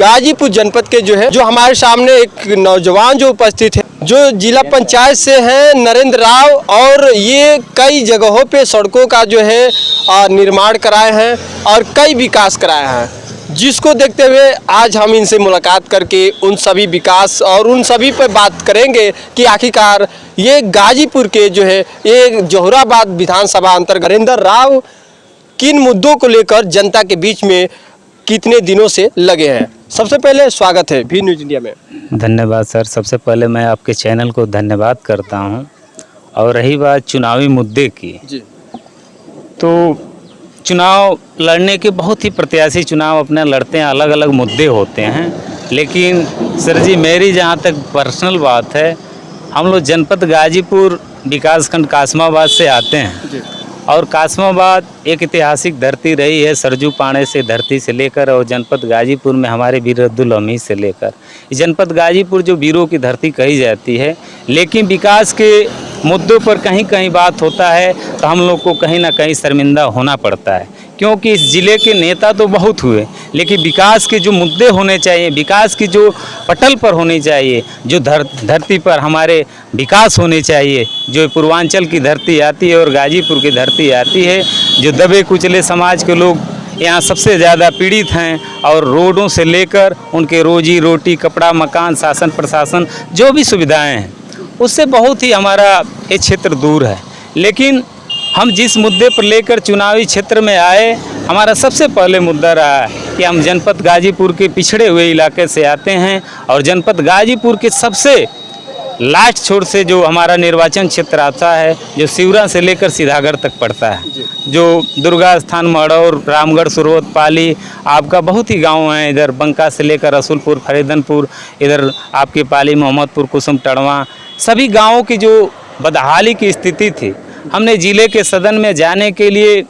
गाजीपुर जनपद के जो हमारे सामने एक नौजवान जो उपस्थित है, जो जिला पंचायत से हैं नरेंद्र राव, और ये कई जगहों पे सड़कों का निर्माण कराए हैं और कई विकास कराए हैं, जिसको देखते हुए आज हम इनसे मुलाकात करके उन सभी विकास और उन सभी पर बात करेंगे कि आखिरकार ये गाजीपुर के ये जोहराबाद विधानसभा अंतर्गत नरेंद्र राव किन मुद्दों को लेकर जनता के बीच में कितने दिनों से लगे हैं। सबसे पहले स्वागत है भी न्यूज़ इंडिया में। धन्यवाद सर। सबसे पहले मैं आपके चैनल को धन्यवाद करता हूं। और रही बात चुनावी मुद्दे की जी, तो चुनाव लड़ने के बहुत ही प्रत्याशी चुनाव अपने लड़ते हैं, अलग अलग मुद्दे होते हैं। लेकिन सर जी मेरी जहां तक पर्सनल बात है, हम लोग जनपद गाजीपुर विकासखंड कासमाबाद से आते हैं जी। और कासमाबाद एक ऐतिहासिक धरती रही है, सरजू पाणे से धरती से लेकर और जनपद गाजीपुर में हमारे वीर अब्दुल हमीद से लेकर जनपद गाजीपुर जो वीरों की धरती कही जाती है। लेकिन विकास के मुद्दों पर कहीं कहीं बात होता है तो हम लोग को कहीं ना कहीं शर्मिंदा होना पड़ता है, क्योंकि इस ज़िले के नेता तो बहुत हुए, लेकिन विकास के जो मुद्दे होने चाहिए, विकास की जो पटल पर होनी चाहिए, जो धरती पर हमारे विकास होने चाहिए, जो पूर्वांचल की धरती आती है और गाजीपुर की धरती आती है, जो दबे कुचले समाज के लोग यहाँ सबसे ज़्यादा पीड़ित हैं, और रोडों से लेकर उनके रोजी रोटी, कपड़ा, मकान, शासन प्रशासन जो भी सुविधाएँ हैं, उससे बहुत ही हमारा ये क्षेत्र दूर है। लेकिन हम जिस मुद्दे पर लेकर चुनावी क्षेत्र में आए, हमारा सबसे पहले मुद्दा रहा है कि हम जनपद गाजीपुर के पिछड़े हुए इलाके से आते हैं, और जनपद गाजीपुर के सबसे लास्ट छोर से जो हमारा निर्वाचन क्षेत्र आता है, जो सिवरा से लेकर सीधागढ़ तक पड़ता है, जो दुर्गा स्थान, मड़ौर, रामगढ़, सुरवत, पाली, आपका बहुत ही गांव हैं। इधर बंका से लेकर रसूलपुर, फरीदनपुर, इधर आपके पाली, मोहम्मदपुर, कुसुम, टड़वा, सभी गाँवों की जो बदहाली की स्थिति थी, हमने ज़िले के सदन में जाने के लिए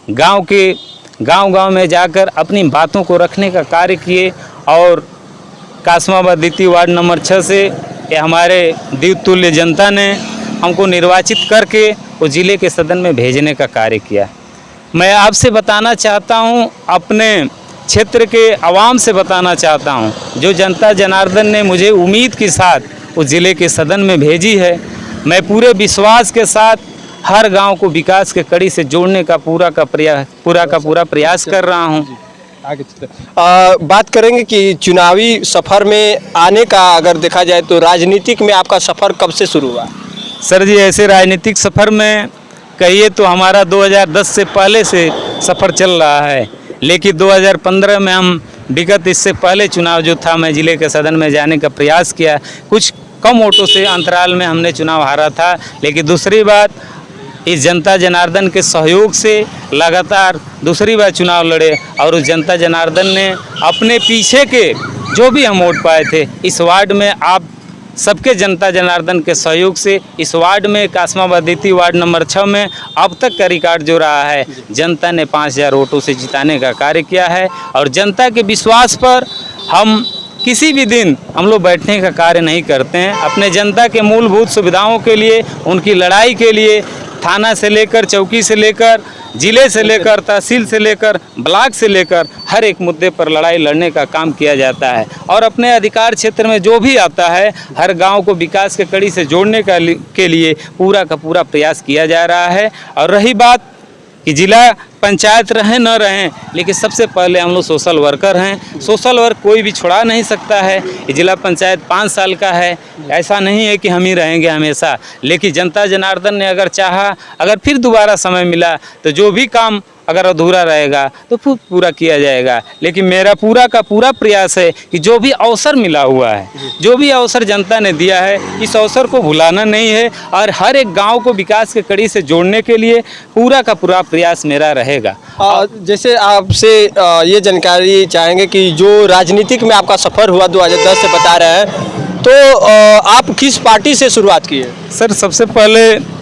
गांव में जाकर अपनी बातों को रखने का कार्य किए। और कासमाबाद द्वितीय वार्ड नंबर 6 से ये हमारे द्वितुल्य जनता ने हमको निर्वाचित करके वो ज़िले के सदन में भेजने का कार्य किया। मैं आपसे बताना चाहता हूँ, अपने क्षेत्र के आवाम से बताना चाहता हूँ, जो जनता जनार्दन ने मुझे उम्मीद के साथ उस ज़िले के सदन में भेजी है, मैं पूरे विश्वास के साथ हर गांव को विकास के कड़ी से जोड़ने का पूरा प्रयास कर रहा हूं। बात करेंगे कि चुनावी सफ़र में आने का अगर देखा जाए तो राजनीतिक में आपका सफ़र कब से शुरू हुआ? सर जी ऐसे राजनीतिक सफ़र में कहिए तो हमारा 2010 से पहले से सफ़र चल रहा है। लेकिन 2015 में हम विगत इससे पहले चुनाव जो था, मैं ज़िले के सदन में जाने का प्रयास किया। कुछ कम वोटों से अंतराल में हमने चुनाव हारा था। लेकिन दूसरी बात, इस जनता जनार्दन के सहयोग से लगातार दूसरी बार चुनाव लड़े, और उस जनता जनार्दन ने अपने पीछे के जो भी हम वोट पाए थे, इस वार्ड में आप सबके जनता जनार्दन के सहयोग से इस वार्ड में कासमाबाद द्वितीय वार्ड नंबर 6 में अब तक का रिकॉर्ड जो रहा है, जनता ने 5000 वोटों से जिताने का कार्य किया है। और जनता के विश्वास पर हम किसी भी दिन हम लोग बैठने का कार्य नहीं करते हैं। अपने जनता के मूलभूत सुविधाओं के लिए, उनकी लड़ाई के लिए, थाना से लेकर चौकी से लेकर ज़िले से लेकर तहसील से लेकर ब्लॉक से लेकर हर एक मुद्दे पर लड़ाई लड़ने का काम किया जाता है। और अपने अधिकार क्षेत्र में जो भी आता है, हर गांव को विकास के कड़ी से जोड़ने के लिए पूरा का पूरा प्रयास किया जा रहा है। और रही बात कि जिला पंचायत रहें न रहें, लेकिन सबसे पहले हम लोग सोशल वर्कर हैं। सोशल वर्क कोई भी छुड़ा नहीं सकता है। ये जिला पंचायत 5 साल का है, ऐसा नहीं है कि हम ही रहेंगे हमेशा। लेकिन जनता जनार्दन ने अगर चाहा, अगर फिर दोबारा समय मिला, तो जो भी काम अगर अधूरा रहेगा तो पूरा किया जाएगा। लेकिन मेरा पूरा का पूरा प्रयास है कि जो भी अवसर मिला हुआ है, जो भी अवसर जनता ने दिया है, इस अवसर को भुलाना नहीं है, और हर एक गांव को विकास के कड़ी से जोड़ने के लिए पूरा का पूरा प्रयास मेरा रहेगा। जैसे आपसे ये जानकारी चाहेंगे कि जो राजनीतिक में आपका सफ़र हुआ 2010 से बता रहे हैं, तो आप किस पार्टी से शुरुआत की है? सर सबसे पहले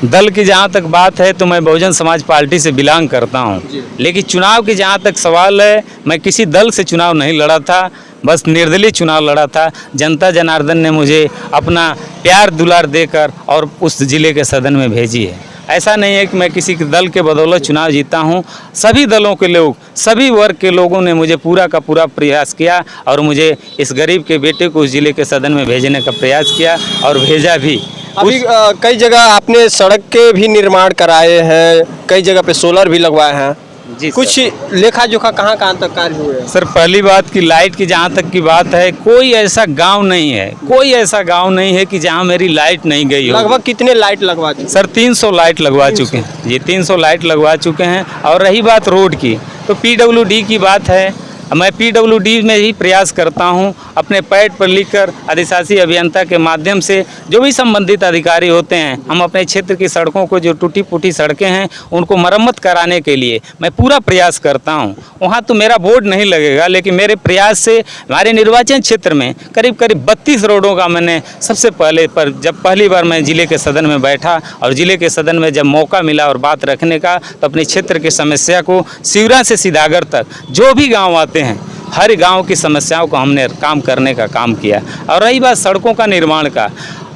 दल की जहाँ तक बात है तो मैं बहुजन समाज पार्टी से बिलोंग करता हूँ। लेकिन चुनाव की जहाँ तक सवाल है, मैं किसी दल से चुनाव नहीं लड़ा था, बस निर्दलीय चुनाव लड़ा था। जनता जनार्दन ने मुझे अपना प्यार दुलार देकर और उस ज़िले के सदन में भेजी है। ऐसा नहीं है कि मैं किसी के दल के बदौलत चुनाव जीता हूँ। सभी दलों के लोग, सभी वर्ग के लोगों ने मुझे पूरा का पूरा प्रयास किया और मुझे इस गरीब के बेटे को उस जिले के सदन में भेजने का प्रयास किया और भेजा भी। अभी कई जगह आपने सड़क के भी निर्माण कराए हैं, कई जगह पे सोलर भी लगवाए हैं जी कुछ लेखा जोखा कहाँ कहाँ तक कार्य हुए हैं? सर, पहली बात की लाइट की जहाँ तक की बात है, कोई ऐसा गांव नहीं है, कोई ऐसा गांव नहीं है कि जहाँ मेरी लाइट नहीं गई हो। लगभग कितने लाइट लगवा चुके? सर 300 लाइट लगवा चुके हैं जी, 300 लाइट लगवा चुके हैं। और रही बात रोड की, तो PWD की बात है, मैं PWD में ही प्रयास करता हूं, अपने पैड पर लिखकर अधिशासी अभियंता के माध्यम से जो भी संबंधित अधिकारी होते हैं, हम अपने क्षेत्र की सड़कों को, जो टूटी फूटी सड़कें हैं, उनको मरम्मत कराने के लिए मैं पूरा प्रयास करता हूं। वहां तो मेरा बोर्ड नहीं लगेगा, लेकिन मेरे प्रयास से हमारे निर्वाचन क्षेत्र में करीब करीब 32 रोडों का मैंने सबसे पहले पर जब पहली बार मैं जिले के सदन में बैठा और जिले के सदन में जब मौका मिला और बात रखने का, तो अपने क्षेत्र की समस्या को सिवरा से सीधागर तक जो भी गाँव आते हैं, हर गांव की समस्याओं को हमने काम करने का काम किया। और रही बात सड़कों का निर्माण का,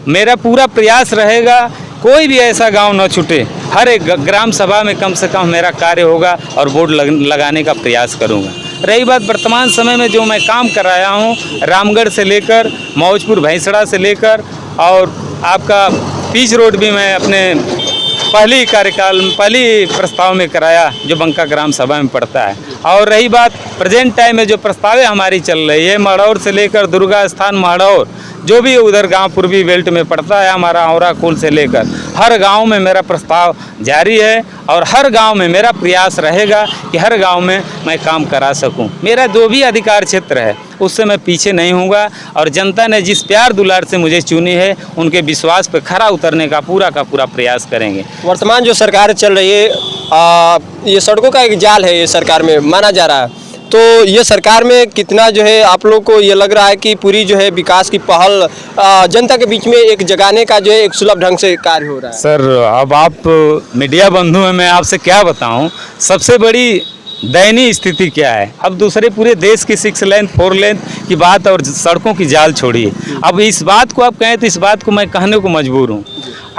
मेरा पूरा प्रयास रहेगा कोई भी ऐसा गांव न छूटे, हर एक ग्राम सभा में कम से कम मेरा कार्य होगा और बोर्ड लगाने का प्रयास करूंगा। रही बात वर्तमान समय में जो मैं काम कराया हूं, रामगढ़ से लेकर मौजपुर भैंसड़ा से लेकर और आपका पीच रोड भी मैं अपने पहली कार्यकाल में पहली प्रस्ताव में कराया, जो बंका ग्राम सभा में पड़ता है। और रही बात प्रेजेंट टाइम में जो प्रस्तावें हमारी चल रही है, महड़ौर से लेकर दुर्गा स्थान महड़ौर, जो भी उधर गांव पूर्वी बेल्ट में पड़ता है, हमारा औरा कुल से लेकर हर गांव में मेरा प्रस्ताव जारी है और हर गांव में मेरा प्रयास रहेगा कि हर गांव में मैं काम करा सकूं। मेरा जो भी अधिकार क्षेत्र है उससे मैं पीछे नहीं हूँगा और जनता ने जिस प्यार दुलार से मुझे चुनी है, उनके विश्वास पे खरा उतरने का पूरा प्रयास करेंगे। वर्तमान जो सरकार चल रही है, ये सड़कों का एक जाल है, ये सरकार में माना जा रहा है, तो ये सरकार में कितना जो है आप लोग को ये लग रहा है कि पूरी जो है विकास की पहल जनता के बीच में एक जगाने का जो है एक सुलभ ढंग से कार्य हो रहा है? सर, अब आप मीडिया बंधु हैं, मैं आपसे क्या बताऊं, सबसे बड़ी दयनीय स्थिति क्या है। अब दूसरे पूरे देश की 6 लेन 4 लेन की बात और सड़कों की जाल छोड़िए, अब इस बात को आप कहें तो इस बात को मैं कहने को मजबूर हूँ।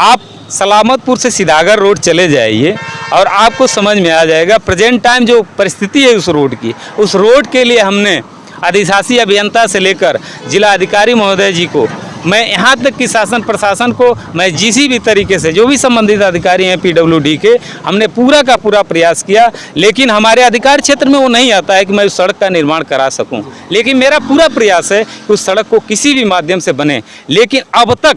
आप सलामतपुर से सीधागर रोड चले जाइए और आपको समझ में आ जाएगा प्रेजेंट टाइम जो परिस्थिति है उस रोड की। उस रोड के लिए हमने अधिशासी अभियंता से लेकर जिला अधिकारी महोदय जी को, मैं यहाँ तक कि शासन प्रशासन को, मैं जिसी भी तरीके से जो भी संबंधित अधिकारी हैं PWD के, हमने पूरा का पूरा प्रयास किया, लेकिन हमारे अधिकार क्षेत्र में वो नहीं आता है कि मैं उस सड़क का निर्माण करा सकूं। लेकिन मेरा पूरा प्रयास है कि उस सड़क को किसी भी माध्यम से बने। लेकिन अब तक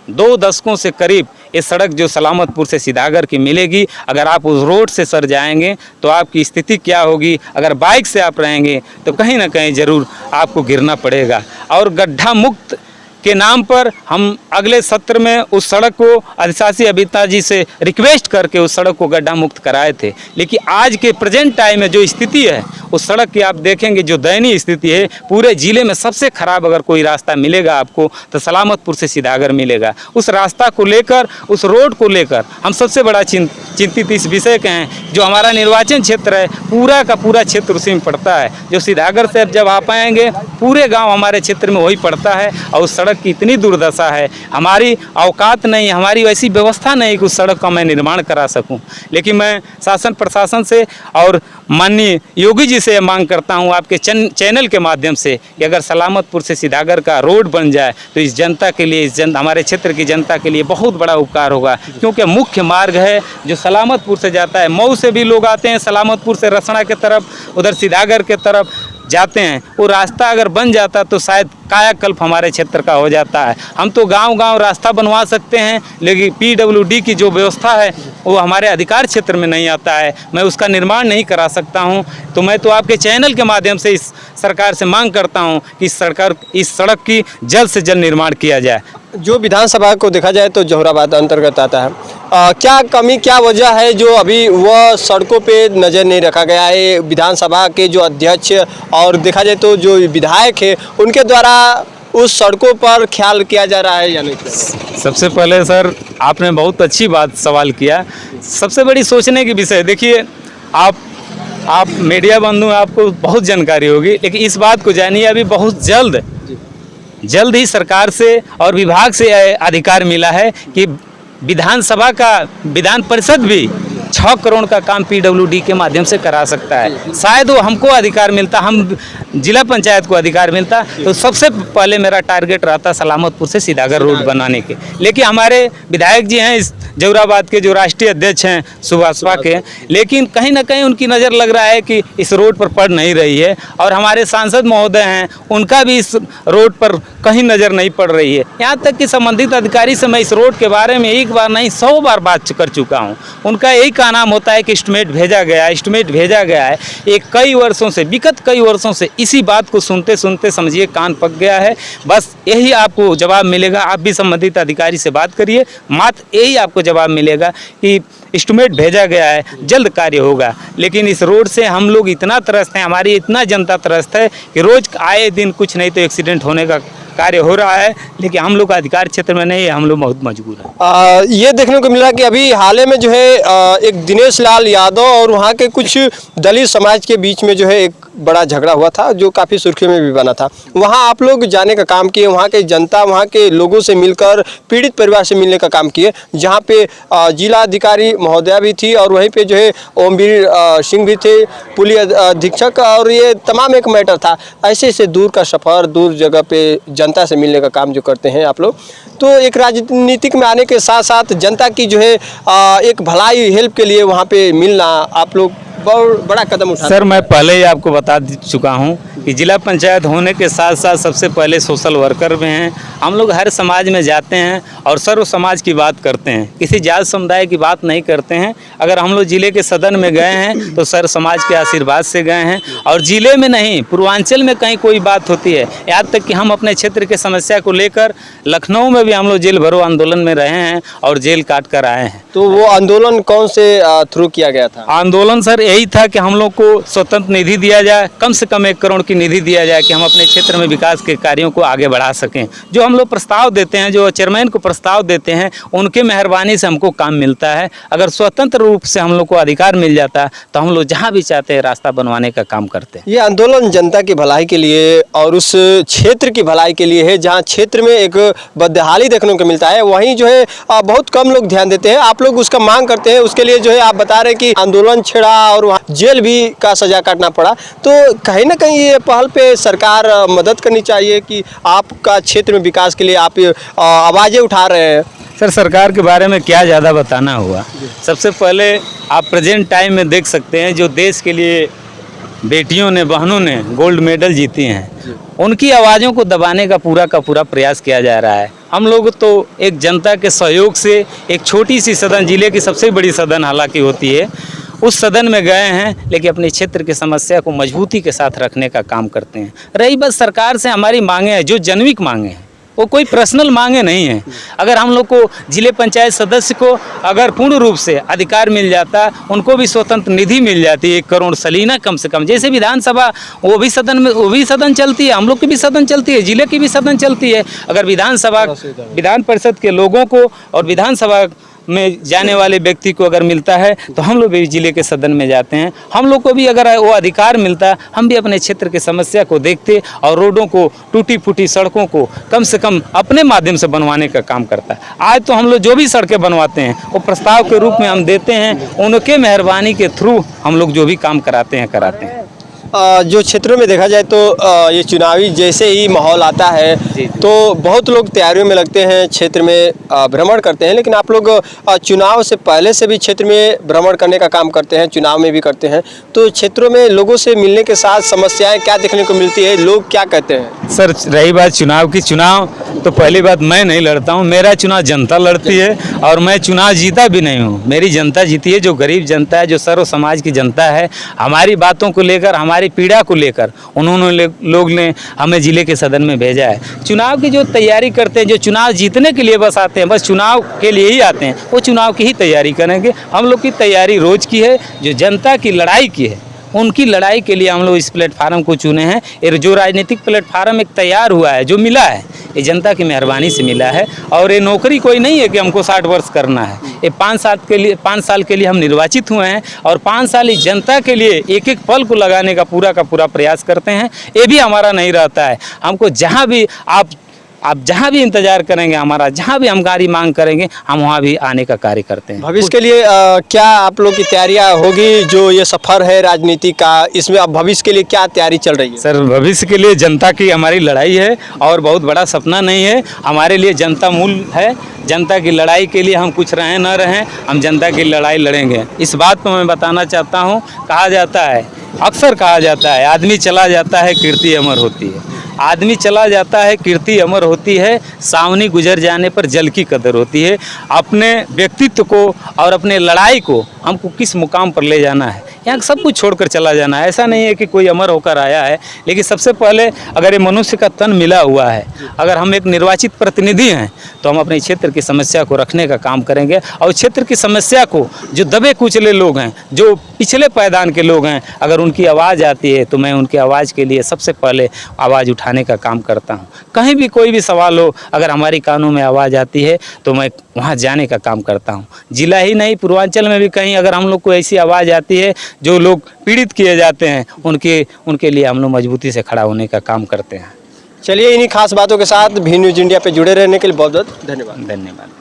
2 दशकों से करीब ये सड़क जो सलामतपुर से सीधागर की मिलेगी, अगर आप उस रोड से सर जाएंगे तो आपकी स्थिति क्या होगी। अगर बाइक से आप रहेंगे तो कहीं ना कहीं ज़रूर आपको गिरना पड़ेगा। और गड्ढा मुक्त के नाम पर हम अगले सत्र में उस सड़क को अधिशासी अभियंता जी से रिक्वेस्ट करके उस सड़क को गड्ढा मुक्त कराए थे। लेकिन आज के प्रेजेंट टाइम में जो स्थिति है उस सड़क की आप देखेंगे, जो दयनीय स्थिति है, पूरे ज़िले में सबसे खराब अगर कोई रास्ता मिलेगा आपको तो सलामतपुर से सीधागर मिलेगा। उस रास्ता को लेकर, उस रोड को लेकर हम सबसे बड़ा चिंतित इस विषय के हैं। जो हमारा निर्वाचन क्षेत्र है, पूरा का पूरा क्षेत्र उसी में पड़ता है। जो सीधागर से जब आप आएंगे, पूरे गाँव हमारे क्षेत्र में वही पड़ता है और उस सड़क की इतनी दुर्दशा है, हमारी औकात नहीं, हमारी वैसी व्यवस्था नहीं कि उस सड़क का मैं निर्माण करा सकूं। लेकिन मैं शासन प्रशासन से और माननीय योगी जी से मांग करता हूं आपके चैनल के माध्यम से कि अगर सलामतपुर से सीधागर का रोड बन जाए तो इस जनता के लिए, हमारे क्षेत्र की जनता के लिए बहुत बड़ा उपकार होगा। क्योंकि मुख्य मार्ग है जो सलामतपुर से जाता है, मऊ से भी लोग आते हैं, सलामतपुर से रसना के तरफ, उधर सीधागर के तरफ जाते हैं। वो रास्ता अगर बन जाता तो शायद कायाकल्प हमारे क्षेत्र का हो जाता है। हम तो गांव-गांव रास्ता बनवा सकते हैं, लेकिन PWD की जो व्यवस्था है वो हमारे अधिकार क्षेत्र में नहीं आता है, मैं उसका निर्माण नहीं करा सकता हूं। तो मैं तो आपके चैनल के माध्यम से इस सरकार से मांग करता हूं कि इस सड़क की जल्द से जल्द निर्माण किया जाए। जो विधानसभा को देखा जाए तो जौहराबाद अंतर्गत आता है, क्या कमी, क्या वजह है जो अभी वह सड़कों पे नज़र नहीं रखा गया है? विधानसभा के जो अध्यक्ष और देखा जाए तो जो विधायक है, उनके द्वारा उस सड़कों पर ख्याल किया जा रहा है या नहीं? सबसे पहले सर, आपने बहुत अच्छी बात सवाल किया। सबसे बड़ी सोचने की विषय, देखिए आप मीडिया बंधु, आपको बहुत जानकारी होगी, लेकिन इस बात को जानिए अभी बहुत जल्द ही सरकार से और विभाग से अधिकार मिला है कि विधानसभा का विधान परिषद भी 6 करोड़ का काम पीडब्ल्यूडी के माध्यम से करा सकता है। शायद वो हमको अधिकार मिलता, हम जिला पंचायत को अधिकार मिलता, तो सबसे पहले मेरा टारगेट रहता सलामतपुर से सीधागर रोड बनाने के। लेकिन हमारे विधायक जी हैं इस जौराबाद के, जो राष्ट्रीय अध्यक्ष हैं सुभाषपा के, लेकिन कहीं ना कहीं उनकी नज़र लग रहा है कि इस रोड पर पड़ नहीं रही है। और हमारे सांसद महोदय हैं, उनका भी इस रोड पर कहीं नज़र नहीं पड़ रही है। यहाँ तक कि संबंधित अधिकारी से मैं इस रोड के बारे में एक बार नहीं 100 बार बात कर चुका हूँ। उनका यही का नाम होता है कि एस्टिमेट भेजा गया है, एस्टिमेट भेजा गया है। एक कई वर्षों से, विगत कई वर्षों से इसी बात को सुनते सुनते समझिए कान पक गया है। बस यही आपको जवाब मिलेगा, आप भी संबंधित अधिकारी से बात करिए, मात्र यही आपको जवाब मिलेगा कि एस्टिमेट भेजा गया है, जल्द कार्य होगा। लेकिन इस रोड से हम लोग इतना त्रस्त हैं, हमारी इतना जनता त्रस्त है कि रोज आए दिन कुछ नहीं तो एक्सीडेंट होने का कार्य हो रहा है। लेकिन हम लोग का अधिकार क्षेत्र में नहीं है, हम लोग बहुत मजबूर हैं। ये देखने को मिला कि अभी हाल ही में जो है एक दिनेश लाल यादव और वहाँ के कुछ दलित समाज के बीच में जो है एक बड़ा झगड़ा हुआ था, जो काफ़ी सुर्खियों में भी बना था। वहाँ आप लोग जाने का काम किए, वहाँ के जनता, वहाँ के लोगों से मिलकर पीड़ित परिवार से मिलने का काम किए, जहाँ पे जिला अधिकारी महोदया भी थी और वहीं पे जो है ओमवीर सिंह भी थे, पुलिस अधीक्षक, और ये तमाम एक मैटर था। ऐसे ऐसे दूर का सफ़र, दूर जगह पे जनता से मिलने का काम जो करते हैं आप लोग, तो एक राजनीतिक में आने के साथ साथ जनता की जो है एक भलाई हेल्प के लिए वहाँ पे मिलना आप लोग बहुत बड़ा कदम उठा। सर, मैं पहले ही आपको बता चुका हूँ कि जिला पंचायत होने के साथ साथ सबसे पहले सोशल वर्कर में हैं। हम लोग हर समाज में जाते हैं और सर्व समाज की बात करते हैं, किसी जात समुदाय की बात नहीं करते हैं। अगर हम लोग जिले के सदन में गए हैं तो सर्व समाज के आशीर्वाद से गए हैं। और जिले में नहीं, पूर्वांचल में कहीं कोई बात होती है, यहाँ तक कि हम अपने क्षेत्र के समस्या को लेकर लखनऊ में भी हम लोग जेल भरो आंदोलन में रहे हैं और जेल काट कर आए हैं। तो वो आंदोलन कौन से थ्रू किया गया था? आंदोलन सर यही था कि हम लोग को स्वतंत्र निधि दिया जाए, कम से कम 1 करोड़ की निधि दिया जाए कि हम अपने क्षेत्र में विकास के कार्यों को आगे बढ़ा सकें। जो हम लोग प्रस्ताव देते हैं, जो चेयरमैन को प्रस्ताव देते हैं, उनके मेहरबानी से हमको काम मिलता है। अगर स्वतंत्र रूप से हम लोग को अधिकार मिल जाता तो हम लोग जहाँ भी चाहते हैं रास्ता बनवाने का काम करते हैं। ये आंदोलन जनता की भलाई के लिए और उस क्षेत्र की भलाई के लिए है, जहाँ क्षेत्र में एक बदहाली देखने को मिलता है, वहीं जो है बहुत कम लोग ध्यान देते हैं। आप लोग उसका मांग करते हैं, उसके लिए जो है आप बता रहे हैं कि आंदोलन छिड़ा और वहाँ जेल भी का सजा काटना पड़ा। तो कहीं ना कहीं ये पहल पे सरकार मदद करनी चाहिए कि आपका क्षेत्र में विकास के लिए आप आवाज़ें उठा रहे हैं। सर, सरकार के बारे में क्या ज़्यादा बताना हुआ। सबसे पहले आप प्रेजेंट टाइम में देख सकते हैं, जो देश के लिए बेटियों ने, बहनों ने गोल्ड मेडल जीती हैं, उनकी आवाज़ों को दबाने का पूरा प्रयास किया जा रहा है। हम लोग तो एक जनता के सहयोग से एक छोटी सी सदन, जिले की सबसे बड़ी सदन हालांकि होती है, उस सदन में गए हैं, लेकिन अपने क्षेत्र की समस्या को मजबूती के साथ रखने का काम करते हैं। रही बस सरकार से हमारी मांगे हैं, जो जनविक मांगे हैं, वो कोई पर्सनल मांगे नहीं है। अगर हम लोग को जिले पंचायत सदस्य को अगर पूर्ण रूप से अधिकार मिल जाता, उनको भी स्वतंत्र निधि मिल जाती 1 करोड़ सलीना कम से कम, जैसे विधानसभा वो भी सदन चलती है, हम लोग की भी सदन चलती है, जिले की भी सदन चलती है। अगर विधानसभा, विधान परिषद के लोगों को और विधानसभा में जाने वाले व्यक्ति को अगर मिलता है तो हम लोग भी जिले के सदन में जाते हैं। हम लोग को भी अगर वो अधिकार मिलता, हम भी अपने क्षेत्र की समस्या को देखते और रोडों को, टूटी फूटी सड़कों को कम से कम अपने माध्यम से बनवाने का काम करता है। आज तो हम लोग जो भी सड़कें बनवाते हैं वो प्रस्ताव के रूप में हम देते हैं, उनके मेहरबानी के थ्रू हम लोग जो भी काम कराते हैं। जो क्षेत्रों में देखा जाए तो ये चुनावी जैसे ही माहौल आता है तो बहुत लोग तैयारियों में लगते हैं, क्षेत्र में भ्रमण करते हैं। लेकिन आप लोग चुनाव से पहले से भी क्षेत्र में भ्रमण करने का काम करते हैं, चुनाव में भी करते हैं, तो क्षेत्रों में लोगों से मिलने के साथ समस्याएं क्या देखने को मिलती है, लोग क्या कहते हैं? सर, रही बात चुनाव की, चुनाव तो पहली बात मैं नहीं लड़ता हूँ, मेरा चुनाव जनता लड़ती है और मैं चुनाव जीता भी नहीं हूँ, मेरी जनता जीती है। जो गरीब जनता है, जो सर्व समाज की जनता है, हमारी बातों को लेकर, हमारी पीड़ा को लेकर उन्होंने लोग ने हमें जिले के सदन में भेजा है। चुनाव की जो तैयारी करते हैं, जो चुनाव जीतने के लिए बस आते हैं, बस चुनाव के लिए ही आते हैं, वो चुनाव की ही तैयारी करेंगे। हम लोग की तैयारी रोज की है, जो जनता की लड़ाई की है, उनकी लड़ाई के लिए हम लोग इस प्लेटफार्म को चुने हैं। ये जो राजनीतिक प्लेटफार्म एक तैयार हुआ है, जो मिला है, ये जनता की मेहरबानी से मिला है। और ये नौकरी कोई नहीं है कि हमको 60 वर्ष करना है। ये 5 साल के लिए हम निर्वाचित हुए हैं और 5 साल इस जनता के लिए एक एक पल को लगाने का पूरा प्रयास करते हैं। ये भी हमारा नहीं रहता है। हमको जहाँ भी आप आप जहाँ भी इंतजार करेंगे हमारा, जहाँ भी हम गाड़ी मांग करेंगे हम वहाँ भी आने का कार्य करते हैं। भविष्य के लिए क्या आप लोग की तैयारियां होगी? जो ये सफर है राजनीति का, इसमें अब भविष्य के लिए क्या तैयारी चल रही है? सर भविष्य के लिए जनता की हमारी लड़ाई है और बहुत बड़ा सपना नहीं है हमारे लिए, जनता मूल है। जनता की लड़ाई के लिए हम कुछ रहें न रहें, हम जनता की लड़ाई लड़ेंगे। इस बात पर मैं बताना चाहता हूँ, कहा जाता है, अक्सर कहा जाता है, आदमी चला जाता है कीर्ति अमर होती है। आदमी चला जाता है कीर्ति अमर होती है, सावनी गुजर जाने पर जल की कदर होती है। अपने व्यक्तित्व को और अपने लड़ाई को हमको किस मुकाम पर ले जाना है, यहाँ सब कुछ छोड़कर चला जाना है। ऐसा नहीं है कि कोई अमर होकर आया है, लेकिन सबसे पहले अगर ये मनुष्य का तन मिला हुआ है, अगर हम एक निर्वाचित प्रतिनिधि हैं तो हम अपने क्षेत्र की समस्या को रखने का काम करेंगे। और क्षेत्र की समस्या को जो दबे कुचले लोग हैं, जो पिछले पायदान के लोग हैं, अगर उनकी आवाज़ आती है तो मैं उनकी आवाज़ के लिए सबसे पहले आवाज़ उठाने का काम करता हूँ। कहीं भी कोई भी सवाल हो, अगर हमारी कानों में आवाज़ आती है तो मैं वहाँ जाने का काम करता हूँ। जिला ही नहीं, पूर्वांचल में भी कहीं अगर हम लोग को ऐसी आवाज़ आती है, जो लोग पीड़ित किए जाते हैं, उनके लिए हम लोग मजबूती से खड़ा होने का काम करते हैं। चलिए, इन्हीं खास बातों के साथ भी न्यूज़ इंडिया पे जुड़े रहने के लिए बहुत बहुत धन्यवाद। धन्यवाद।